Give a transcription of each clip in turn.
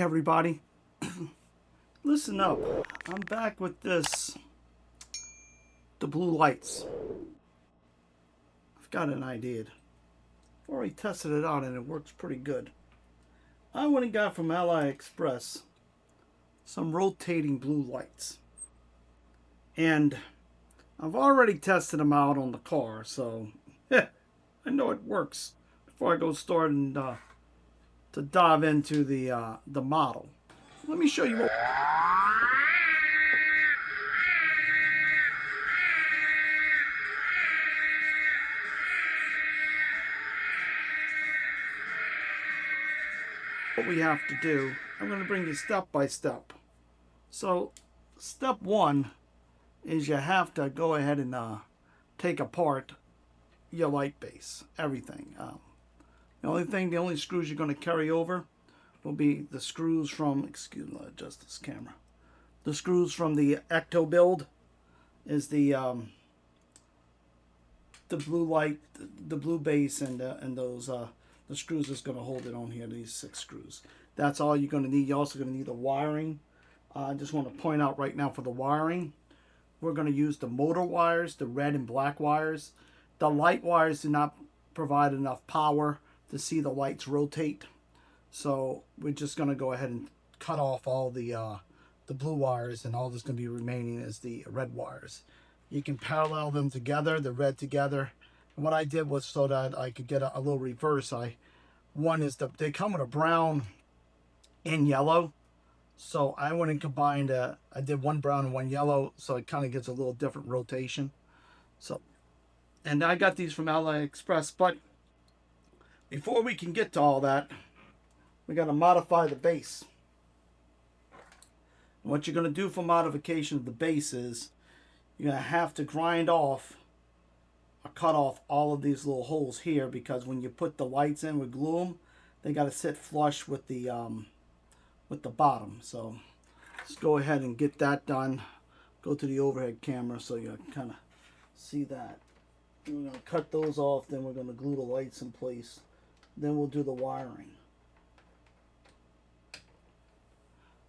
everybody. Listen up. I'm back with the blue lights. I've got an idea. I've already tested it out and it works pretty good. I went and got from AliExpress some rotating blue lights. And I've already tested them out on the car, so I know it works. Before I go start and to dive into the model, let me show you what we have to do. I'm going to bring you step by step. So step one is you have to go ahead and take apart your light base, everything. The only screws you're going to carry over will be the screws from, excuse me, adjust this camera. The screws from the Ecto build is the blue light, the blue base, and those the screws that's going to hold it on here. These 6 screws. That's all you're going to need. You're also going to need the wiring. I just want to point out right now for the wiring, we're going to use the motor wires, the red and black wires. The light wires do not provide enough power to see the lights rotate. So we're just going to go ahead and cut off all the blue wires, and all that's going to be remaining is the red wires. You can parallel them together, the red together. And what I did was so that I could get a little reverse. They come with a brown and yellow. So I went and combined, I did one brown and one yellow, so it kind of gives a little different rotation. So, and I got these from AliExpress, but before we can get to all that, we got to modify the base. And what you're going to do for modification of the base is you're going to have to grind off or cut off all of these little holes here, because when you put the lights in with glue them, they got to sit flush with the bottom. So let's go ahead and get that done. Go to the overhead camera so you kind of see that. We're going to cut those off, then we're going to glue the lights in place. Then we'll do the wiring.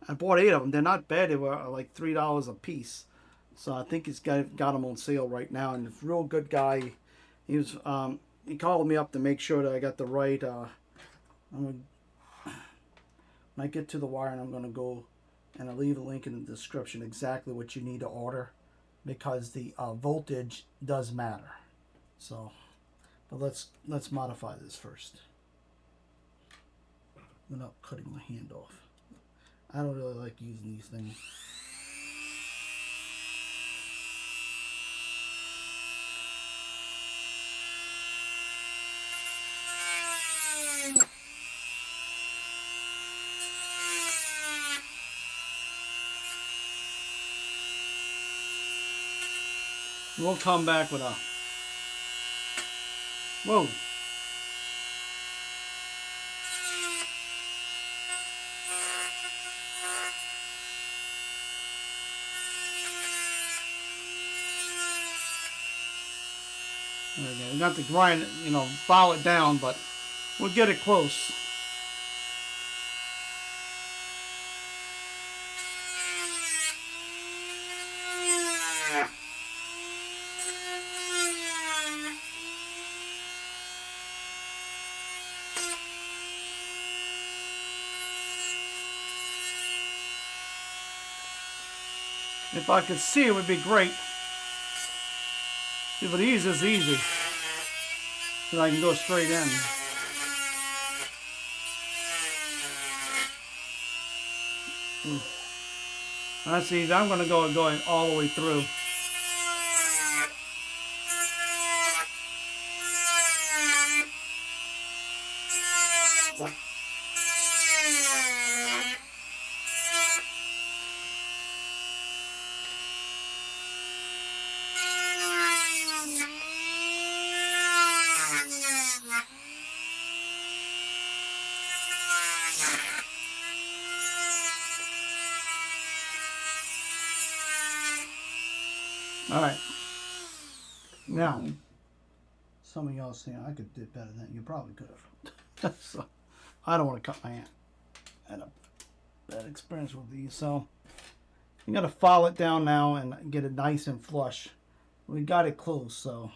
I bought 8 of them. They're not bad. They were like $3 a piece. So I think he's got them on sale right now. And it's a real good guy. He called me up to make sure that I got the right. When I get to the wiring, I'm going to go and I'll leave a link in the description exactly what you need to order, because the voltage does matter. So, but let's modify this first without cutting my hand off. I don't really like using these things. We'll come back with a... Whoa. There we go. We got to grind it, file it down, but we'll get it close. If I could see, it would be great. If it is easy, then I can go straight in. That's easy. I'm going to go going all the way through. All right. Now, some of y'all saying I could do better than you probably could have. So I don't want to cut my hand up. bad experience with these. So you got to file it down now and get it nice and flush. We got it close, so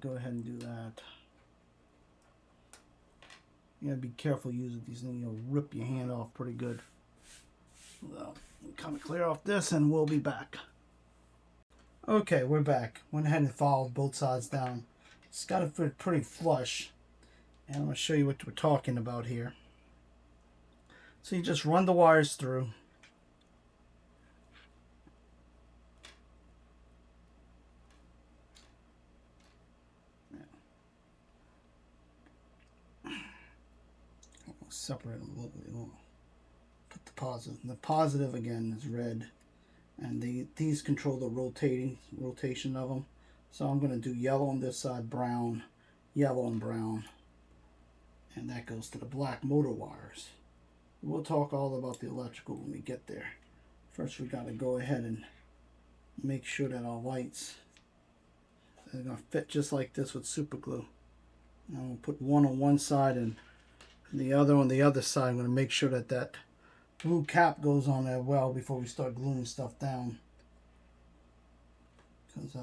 go ahead and do that. You gotta be careful using these things. You'll rip your hand off pretty good. So, kind of clear off this and we'll be back. Okay, we're back. Went ahead and followed both sides down. It's got to fit pretty flush. And I'm going to show you what we're talking about here. So you just run the wires through. Separate them a little bit more. Put the positive. The positive again is red, and these control the rotation of them. So I'm going to do yellow on this side, brown, yellow and brown, and that goes to the black motor wires. We'll talk all about the electrical when we get there. First, we got to go ahead and make sure that our lights are going to fit just like this with super glue. Now we'll put one on one side and the other on the other side. I'm going to make sure that that blue cap goes on there well before we start gluing stuff down, because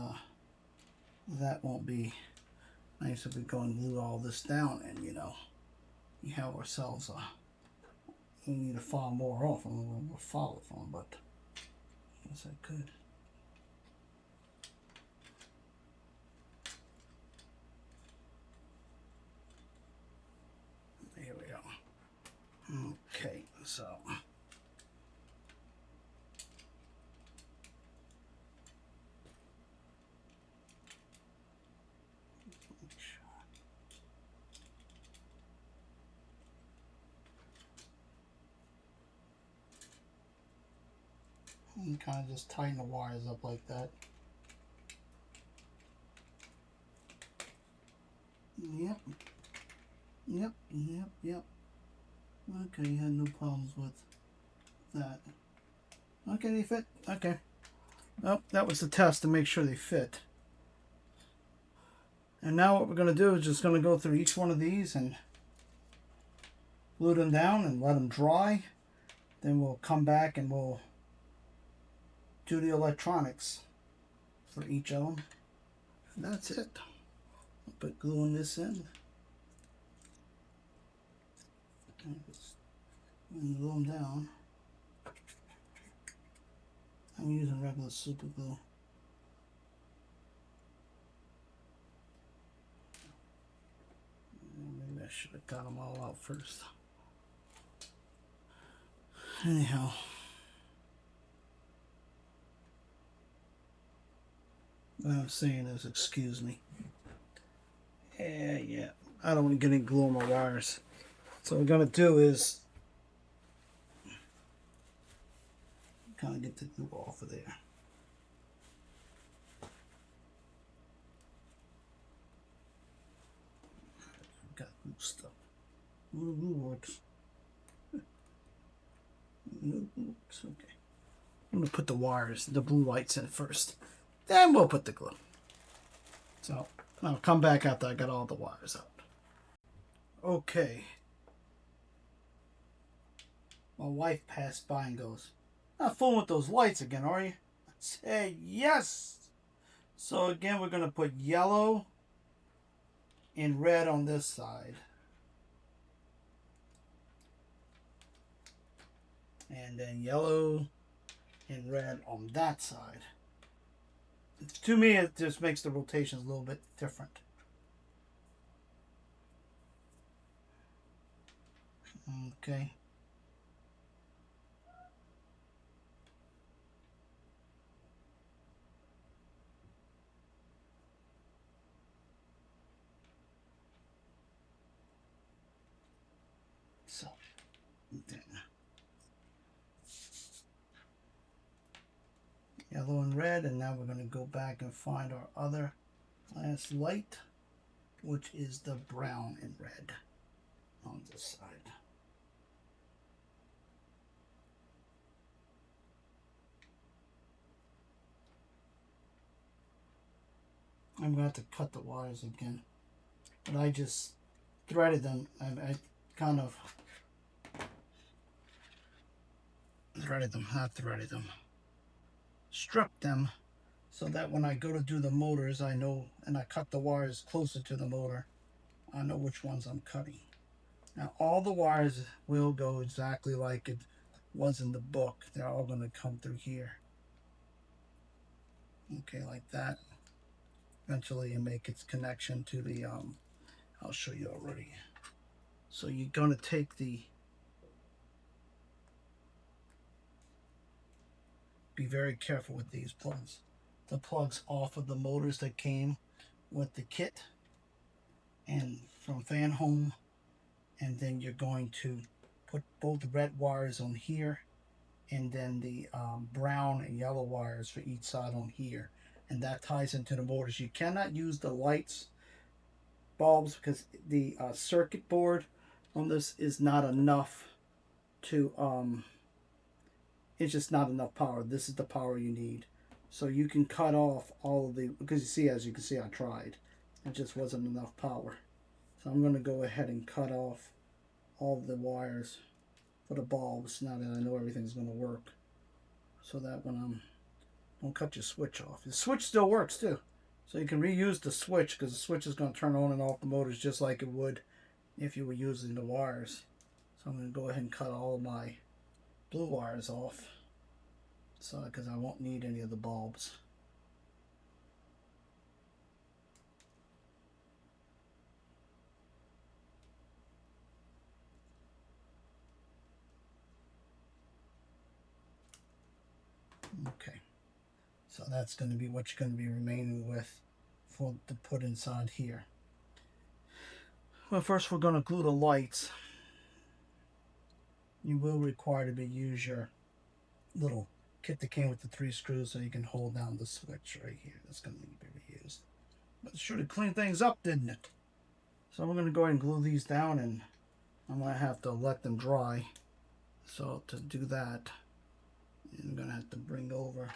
that won't be nice if we go and glue all this down and, you know, we have ourselves we need to file more off. I'm we'll file it from, but yes, I could. There we go. Okay, so and kind of just tighten the wires up like that. Yep. Yep. Yep. Yep. Okay, you had no problems with that. Okay, they fit. Okay. Oh, that was the test to make sure they fit. And now what we're going to do is just going to go through each one of these and glue them down and let them dry. Then we'll come back and we'll do the electronics for each of them. And that's it. I'll put gluing this in. And glue them down. I'm using regular super glue. Maybe I should have got them all out first. Anyhow. What I'm saying is, excuse me. Yeah. I don't want to get any glue on my wires. So what we're going to do is kind of get the glue off of there. Got glue stuff. Glue works. Glue works. Okay. I'm going to put the wires, the blue lights in first. Then we'll put the glue. So I'll come back after I got all the wires out. Okay. My wife passed by and goes, "Not fooling with those lights again, are you?" I say, "Yes." So again, we're going to put yellow and red on this side. And then yellow and red on that side. To me, it just makes the rotations a little bit different. Okay. So, then. Yellow and red, and now we're going to go back and find our other last light, which is the brown and red on this side. I'm going to have to cut the wires again, but I just threaded them. I kind of strip them, so that when I go to do the motors, I know, and I cut the wires closer to the motor, I know which ones I'm cutting. Now all the wires will go exactly like it was in the book. They're all going to come through here. Okay, like that. Eventually you make its connection to the, I'll show you already. So you're going to take be very careful with these plugs. The plugs off of the motors that came with the kit and from Fanhome, and then you're going to put both red wires on here, and then the brown and yellow wires for each side on here, and that ties into the motors. You cannot use the lights bulbs because the circuit board on this is not enough to it's just not enough power. This is the power you need. So you can cut off all of the, because you see, as you can see, I tried. It just wasn't enough power. So I'm going to go ahead and cut off all of the wires for the bulbs now that I know everything's going to work. So that when don't cut your switch off. The switch still works too. So you can reuse the switch, because the switch is going to turn on and off the motors just like it would if you were using the wires. So I'm going to go ahead and cut all my blue wires off, so because I won't need any of the bulbs. Okay, so that's going to be what you're going to be remaining with for to put inside here. Well, first we're going to glue the lights. You will require to use your little kit that came with the 3 screws, so you can hold down the switch right here. That's going to need to be reused. But it should have cleaned things up, didn't it? So we're going to go ahead and glue these down, and I'm going to have to let them dry. So to do that, I'm going to have to bring over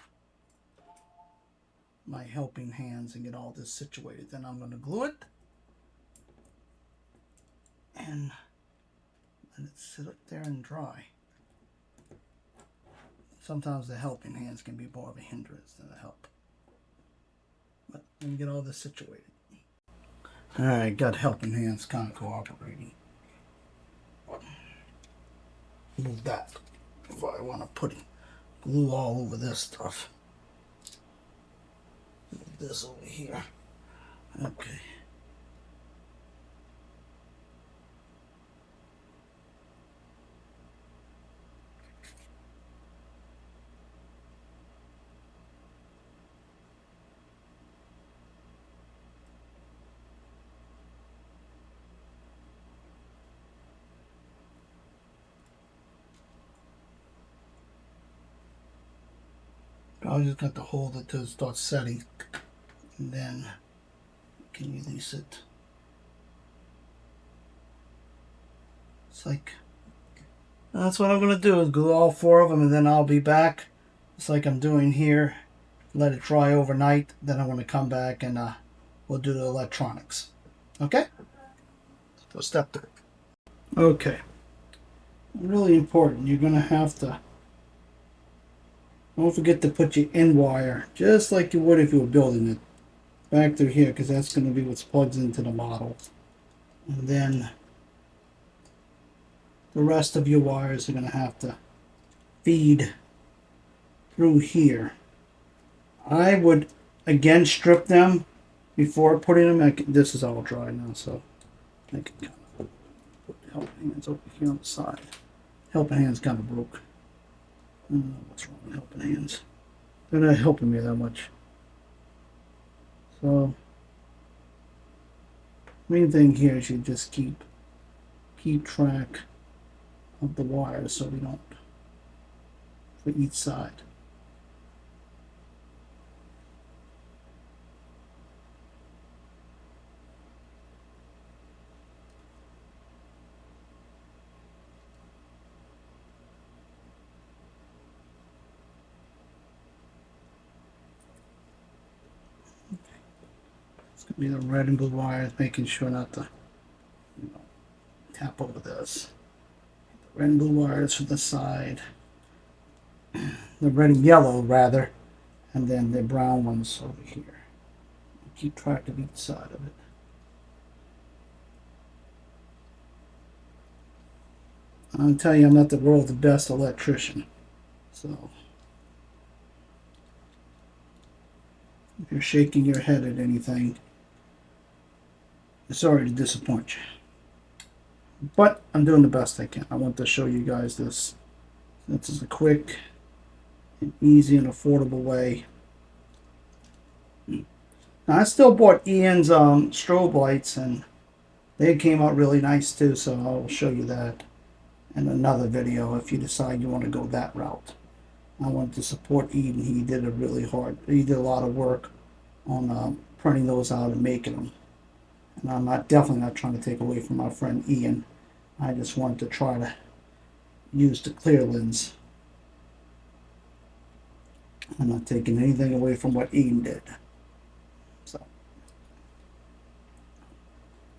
my helping hands and get all this situated. Then I'm going to glue it and let it sit up there and dry. Sometimes the helping hands can be more of a hindrance than a help. But let me get all this situated. Alright, got helping hands kind of cooperating. Move that if I want to put glue all over this stuff. Move this over here. Okay. I just got to hold it till it starts setting, and then you can release it. It's like, that's what I'm going to do, is glue all 4 of them, and then I'll be back, just like I'm doing here. Let it dry overnight, then I'm going to come back and we'll do the electronics. Okay? So step 3. Okay. Really important, you're going to have to, don't forget to put your end wire, just like you would if you were building it, back through here, because that's going to be what plugs into the model. And then the rest of your wires are going to have to feed through here. I would again strip them before putting them. This is all dry now, so I can kind of put the helping hands over here on the side. Helping hands kind of broke. I don't know what's wrong with helping hands. They're not helping me that much. So main thing here is you just keep track of the wires so we don't, for each side. It's going to be the red and blue wires, making sure not to tap over this. The red and blue wires for the side. the red and yellow rather, and then the brown ones over here. Keep track of each side of it. I'll tell you, I'm not the world's best electrician. So, if you're shaking your head at anything, sorry to disappoint you. But I'm doing the best I can. I want to show you guys this. This is a quick and easy and affordable way. Now, I still bought Ian's strobe lights, and they came out really nice too, so I'll show you that in another video if you decide you want to go that route. I wanted to support Ian. He did a lot of work on printing those out and making them. And I'm definitely not trying to take away from my friend Ian. I just wanted to try to use the clear lens. I'm not taking anything away from what Ian did. So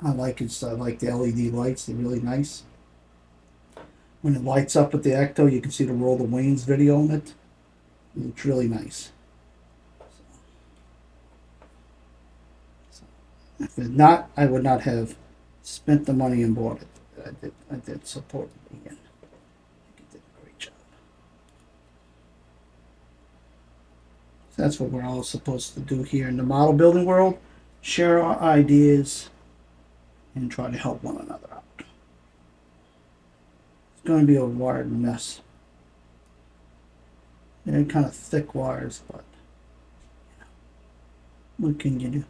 I like the LED lights. They're really nice. When it lights up with the Ecto, you can see the Roll of Wayne's video on it. It looks really nice. If it's not, I would not have spent the money and bought it. I did support Ian. I think he did a great job. So that's what we're all supposed to do here in the model building world. Share our ideas and try to help one another out. It's going to be a wired mess. They're kind of thick wires, but what can you do?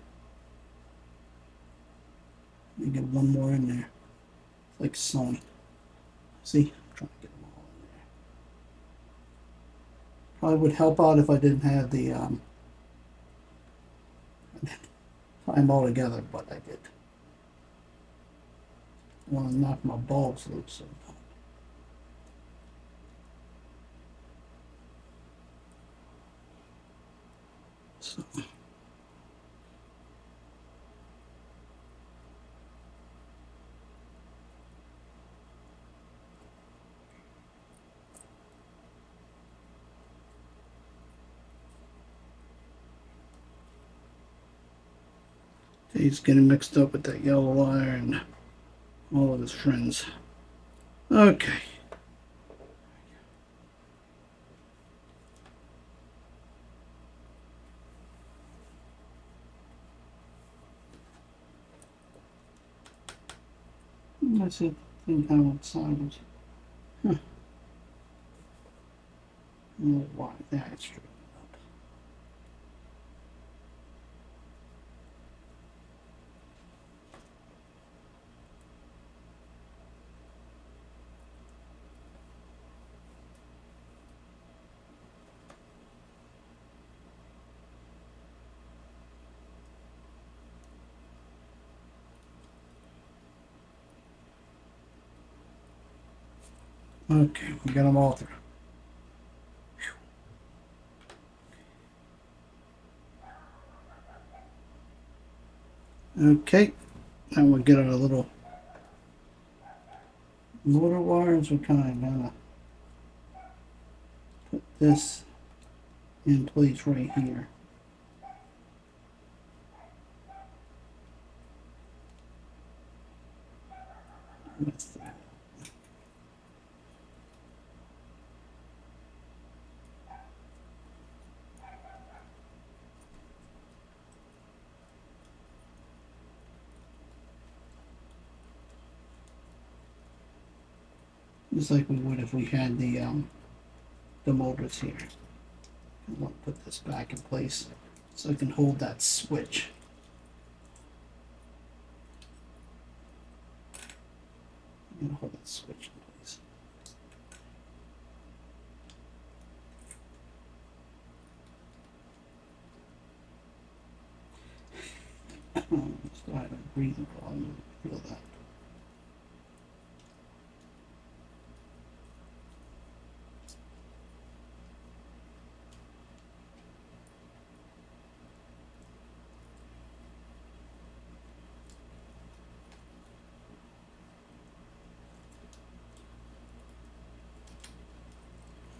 Let me get one more in there. It's like sewing. See? I'm trying to get them all in there. Probably would help out if I didn't have the tie them all together, but I did. I want to knock my bulbs loose. So he's getting mixed up with that yellow wire and all of his friends. Okay. Let's see how it sounds. Huh. Oh, why? That's true. Okay, we got them all through. Okay, now we'll get our little motor wires. We're kind of gonna put this in place right here. Just like we would if we had the motors here. I want to put this back in place so I can hold that switch. I'm gonna hold that switch in place. Still have a breathing problem. Feel that.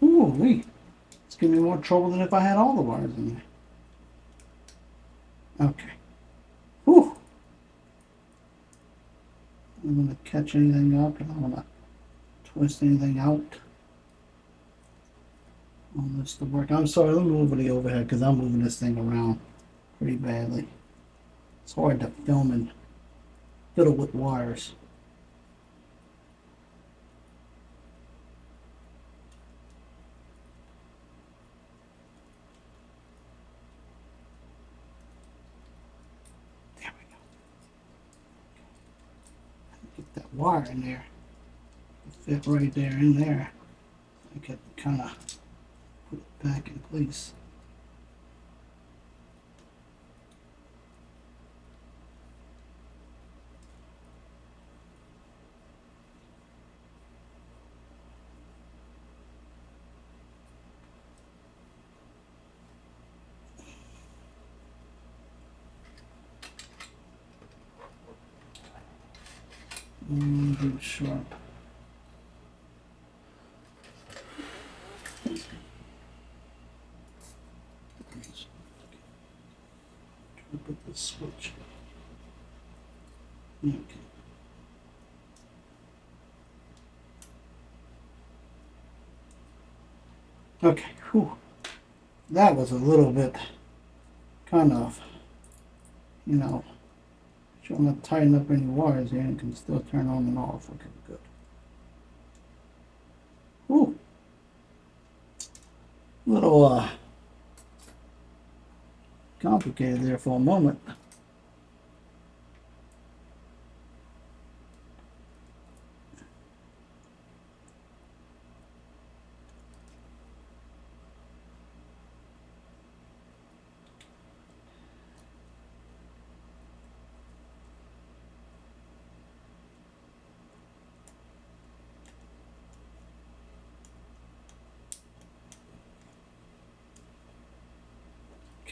Ooh, wait. It's giving me more trouble than if I had all the wires in there. Okay. Whew. I'm going to catch anything up, and I'm going to twist anything out on this to work. I'm sorry, let me move the overhead because I'm moving this thing around pretty badly. It's hard to film and fiddle with wires. There we go. Get that wire in there. Fit right there in there. I can kind of put it back in place. Sharp. Put this switch. Okay. Okay. Whew. That was a little bit kind of, you know, I'm not tighten up any wires here and can still turn on and off. Okay, good. Ooh. A little complicated there for a moment.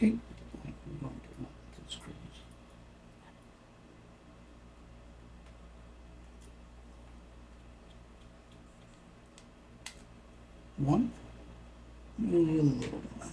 Okay. One. And a little one.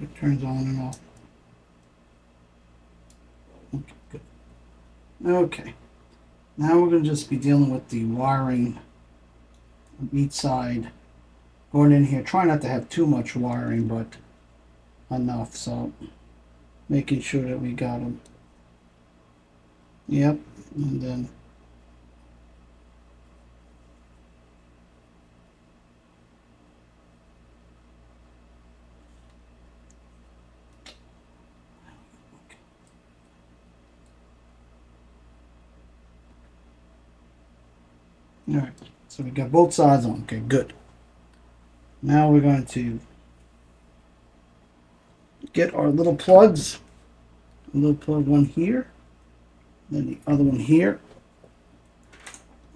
It turns on and off. Okay, good. Okay. Now we're going to just be dealing with the wiring on each side. Going in here, try not to have too much wiring, but enough. So making sure that we got them. Yep. And then all right, so we got both sides on. Okay, good. Now we're going to get our little plugs. A little plug one here, then the other one here,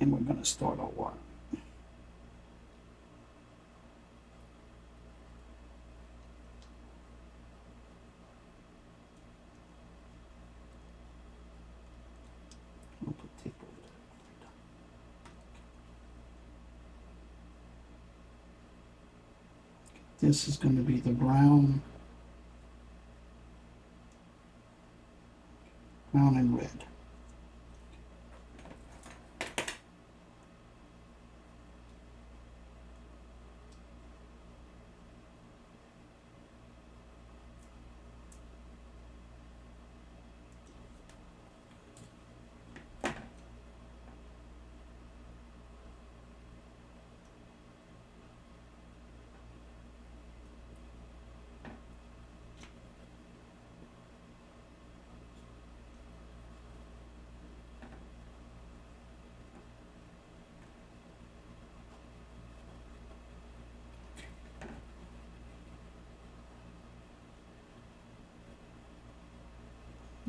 and we're going to start our wire. We'll put tape over there. This is going to be the brown and red.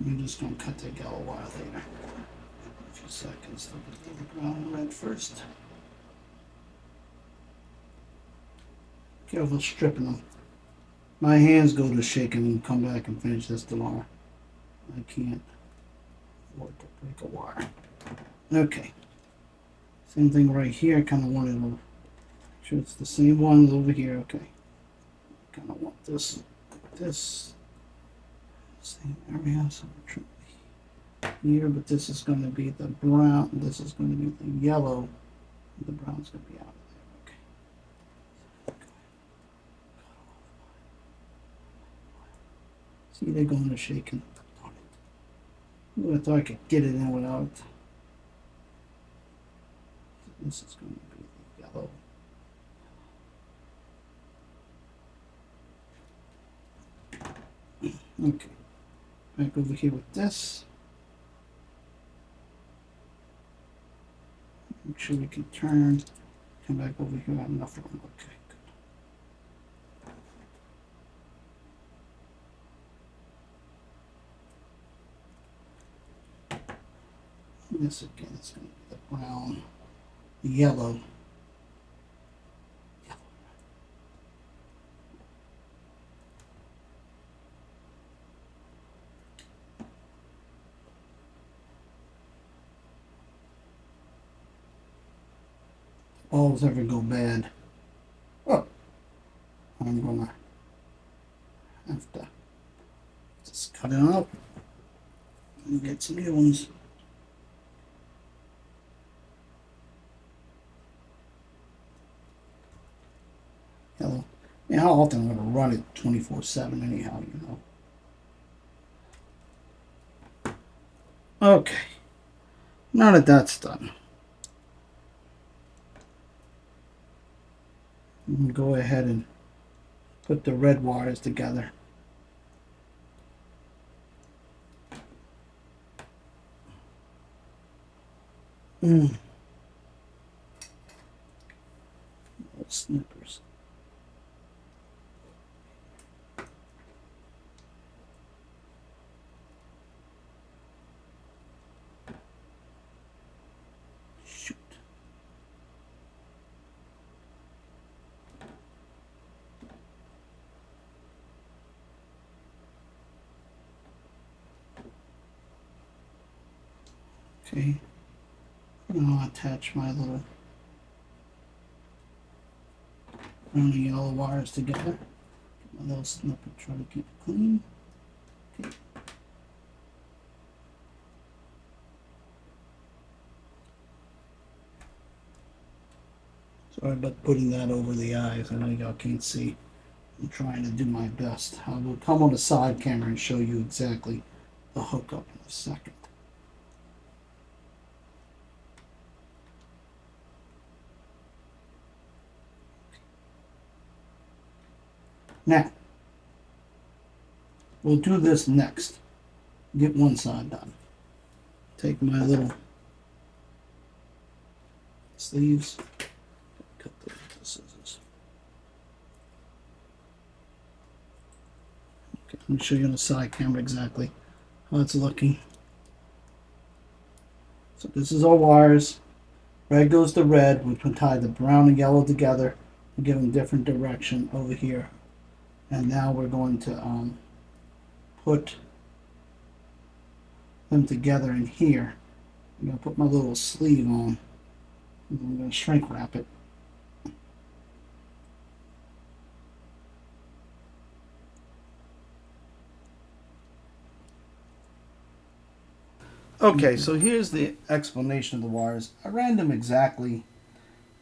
I'm just going to cut that yellow wire later. A few seconds. I'll put the brown and red first. Careful stripping them. My hands go to shaking and come back and finish this tomorrow. I can't afford to break a wire. Okay. Same thing right here. I kind of wanted to make sure it's the same one over here. Okay. Kind of want this same area. So here, but this is going to be the brown. This is going to be the yellow. The brown's going to be out of there. Okay. See, they're going to shaking. I thought I could get it in without it. This is going to be the yellow. Okay, back over here with this. Make sure we can turn. Come back over here. I have enough room. Okay, good. This again is going to be the brown, the yellow. Balls ever go bad, oh, I'm gonna have to just cut it out and get some new ones. Yellow. Yeah, how often I'm gonna run it 24/7 anyhow, you know. Okay, now that that's done, go ahead and put the red wires together. Snippers. Shoot. Okay. Now I'll attach my little brown and yellow wires together. Get my little snipper, try to keep it clean. Okay. Sorry about putting that over the eyes. I know y'all can't see. I'm trying to do my best. I will come on the side camera and show you exactly the hookup in a second. Now, we'll do this next. Get one side done. Take my little sleeves, cut those with the scissors. Okay, let me show you on the side camera exactly how it's looking. So this is our wires. Red goes to red, which will tie the brown and yellow together and give them different direction over here. And now we're going to put them together in here. I'm going to put my little sleeve on. And I'm going to shrink wrap it. Okay, so here's the explanation of the wires. I ran them exactly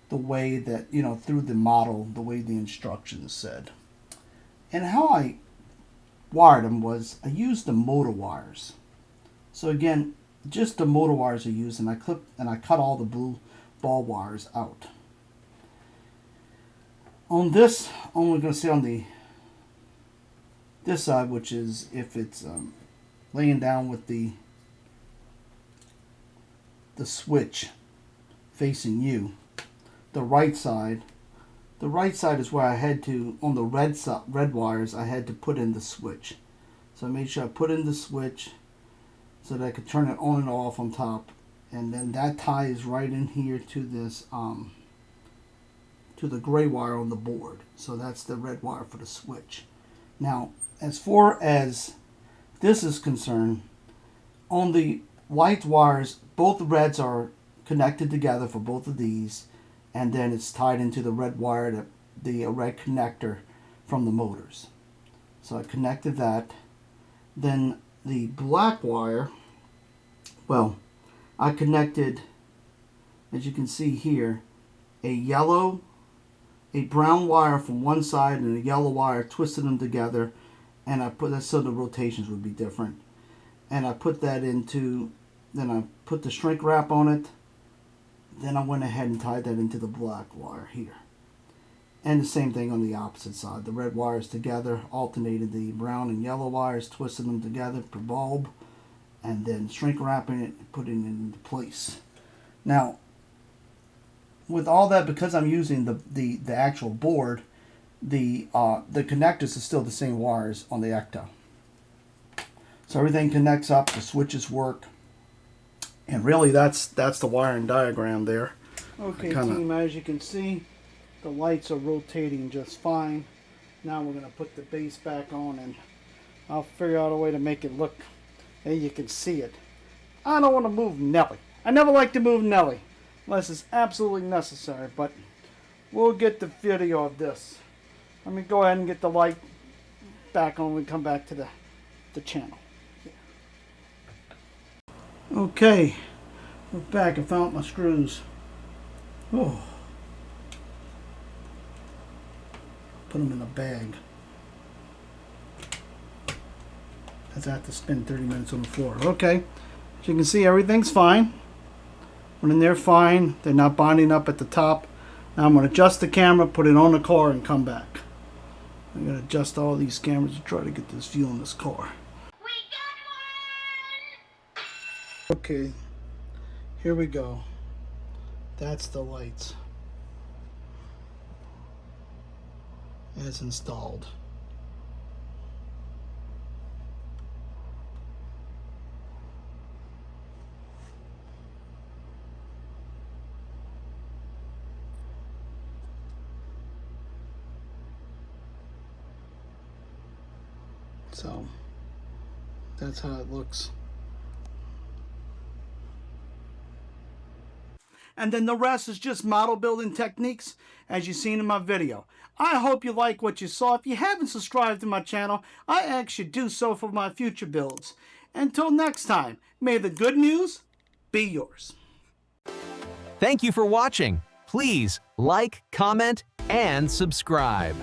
the way that, you know, through the model, the way the instructions said. And how I wired them was I used the motor wires. So again, just the motor wires I used, and I clipped and I cut all the blue ball wires out. On this, I'm only going to say on this side, which is if it's laying down with the switch facing you, the right side is where I had to, on the red wires, I had to put in the switch. So I made sure I put in the switch, so that I could turn it on and off on top. And then that ties right in here to this to the gray wire on the board. So that's the red wire for the switch. Now, as far as this is concerned, on the white wires, both reds are connected together for both of these, and then it's tied into the red wire, the red connector from the motors. So I connected that. Then the black wire, well, I connected, as you can see here, a brown wire from one side and a yellow wire, twisted them together, and I put that so the rotations would be different. And I put that into, then I put the shrink wrap on it. Then I went ahead and tied that into the black wire here. And the same thing on the opposite side. The red wires together, alternated the brown and yellow wires, twisted them together per bulb, and then shrink wrapping it and putting it into place. Now, with all that, because I'm using the actual board, the connectors are still the same wires on the Ecto. So everything connects up, the switches work, and really that's the wiring diagram there. Okay, team, as you can see, the lights are rotating just fine. Now we're going to put the base back on, and I'll figure out a way to make it look, and you can see it. I don't want to move Nelly. I never like to move Nelly unless it's absolutely necessary, but we'll get the video of this. Let me go ahead and get the light back on when we come back to the channel. Okay, we're back. I found my screws. Oh, put them in a bag. As I have to spend 30 minutes on the floor. Okay, as you can see, everything's fine. Went in there fine. They're not bonding up at the top. Now I'm going to adjust the camera, put it on the car, and come back. I'm going to adjust all these cameras to try to get this view on this car. Okay, here we go. That's the lights as installed. So that's how it looks. And then the rest is just model building techniques, as you've seen in my video. I hope you like what you saw. If you haven't subscribed to my channel, I ask you to do so for my future builds. Until next time, may the good news be yours. Thank you for watching. Please like, comment, and subscribe.